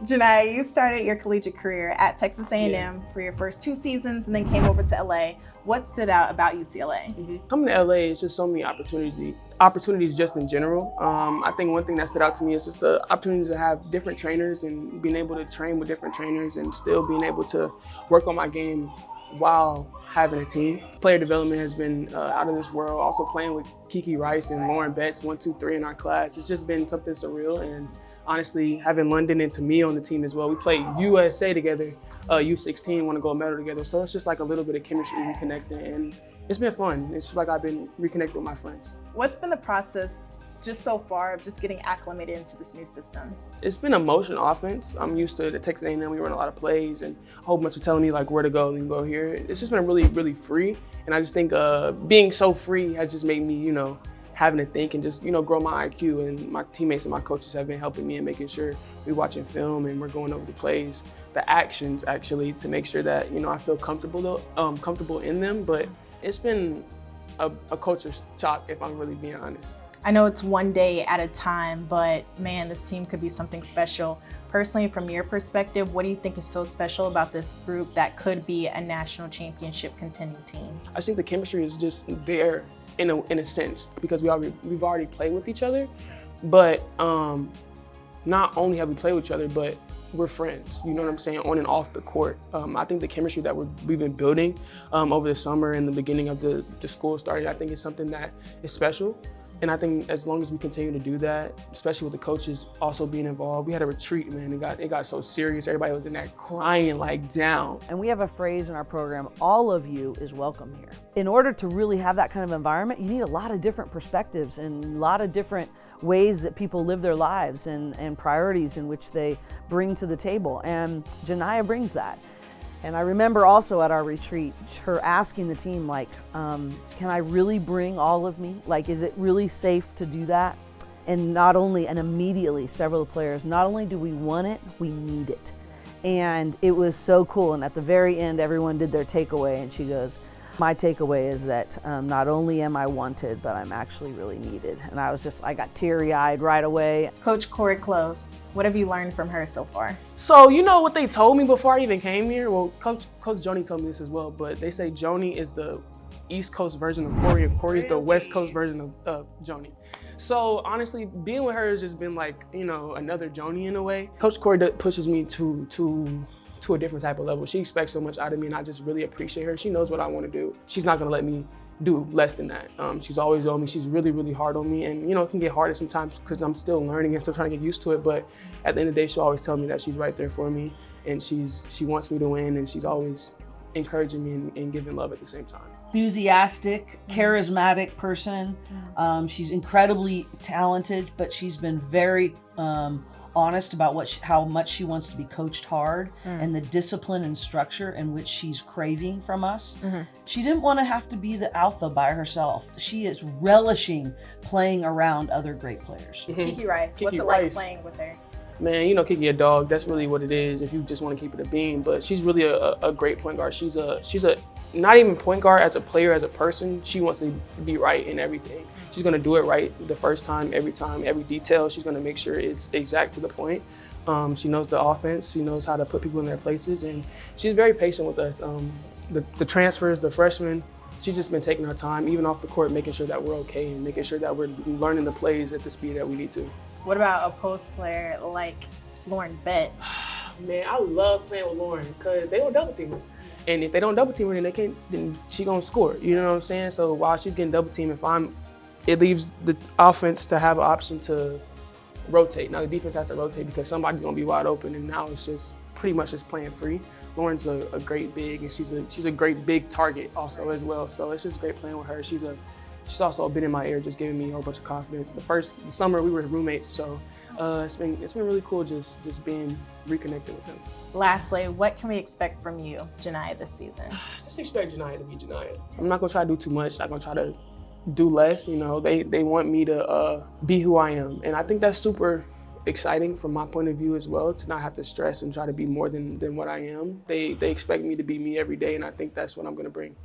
Janiah, you started your collegiate career at Texas A&M for your first 2 seasons and then came over to LA. What stood out about UCLA? Coming to LA is just so many opportunities just in general. I think one thing that stood out to me is just the opportunity to have different trainers and being able to train with different trainers and still being able to work on my game while having a team. Player development has been out of this world. Also playing with Kiki Rice and Lauren Betts, 1, 2, 3 in our class. It's just been something surreal. And honestly, having London and Tamia on the team as well. We played USA together, U16, won a gold medal together. So it's just like a little bit of chemistry reconnecting, and it's been fun. It's like I've been reconnected with my friends. What's been the process just so far of just getting acclimated into this new system? It's been a motion offense. I'm used to the Texas A&M. We run a lot of plays and a whole bunch of telling me like where to go and go here. It's just been really, really free. And I just think being so free has just made me, having to think and just, grow my IQ. And my teammates and my coaches have been helping me and making sure we're watching film and we're going over the plays, the actions actually, to make sure that, I feel comfortable in them. But it's been a culture shock, if I'm really being honest. I know it's one day at a time, but man, this team could be something special. Personally, from your perspective, what do you think is so special about this group that could be a national championship contending team? I think the chemistry is just there in a sense because we've already played with each other, but not only have we played with each other, but we're friends, you know what I'm saying, on and off the court. I think the chemistry that we've been building over the summer and the beginning of the school started, I think is something that is special. And I think as long as we continue to do that, especially with the coaches also being involved, we had a retreat, man. It got so serious. Everybody was in there crying like down. And we have a phrase in our program, all of you is welcome here. In order to really have that kind of environment, you need a lot of different perspectives and a lot of different ways that people live their lives and priorities in which they bring to the table. And Janiah brings that. And I remember also at our retreat, her asking the team, like, can I really bring all of me? Like, is it really safe to do that? And immediately several of the players, not only do we want it, we need it. And it was so cool. And at the very end, everyone did their takeaway. And she goes, my takeaway is that not only am I wanted, but I'm actually really needed. And I got teary-eyed right away. Coach Cori Close, what have you learned from her so far? So you know what they told me before I even came here? Well, Coach Joni told me this as well, but they say Joni is the East Coast version of Cori, and Cori is the West Coast version of Joni. So honestly, being with her has just been like, another Joni in a way. Coach Cori pushes me to a different type of level. She expects so much out of me, and I just really appreciate her. She knows what I want to do. She's not gonna let me do less than that. She's always on me. She's really, really hard on me, and it can get harder sometimes because I'm still learning and still trying to get used to it. But at the end of the day, she'll always tell me that she's right there for me, and she wants me to win, and she's always encouraging me and giving love at the same time. Enthusiastic, charismatic person. She's incredibly talented, but she's been very honest about how much she wants to be coached hard and the discipline and structure in which she's craving from us. She didn't want to have to be the alpha by herself. She is relishing playing around other great players. Kiki Rice, what's it like playing with her? Man, Kiki a dog. That's really what it is if you just want to keep it a beam. But she's really a great point guard. She's a not even point guard as a player, as a person. She wants to be right in everything. She's going to do it right the first time, every detail. She's going to make sure it's exact to the point. She knows the offense. She knows how to put people in their places. And she's very patient with us. The transfers, the freshmen, she's just been taking her time, even off the court, making sure that we're okay and making sure that we're learning the plays at the speed that we need to. What about a post player like Lauren Betts? Man, I love playing with Lauren because they don't double team her. And if they don't double team her, then she gonna score. You know what I'm saying? So while she's getting double teamed, it leaves the offense to have an option to rotate. Now the defense has to rotate because somebody's gonna be wide open, and now it's just pretty much just playing free. Lauren's a great big, and she's a great big target also as well. So it's just great playing with her. She's also been in my ear, just giving me a whole bunch of confidence. The summer we were roommates, so it's been really cool just being reconnected with them. Lastly, what can we expect from you, Janiah, this season? Just expect Janiah to be Janiah. I'm not gonna try to do too much. I'm gonna try to do less. They want me to be who I am, and I think that's super exciting from my point of view as well, to not have to stress and try to be more than what I am. They expect me to be me every day, and I think that's what I'm gonna bring.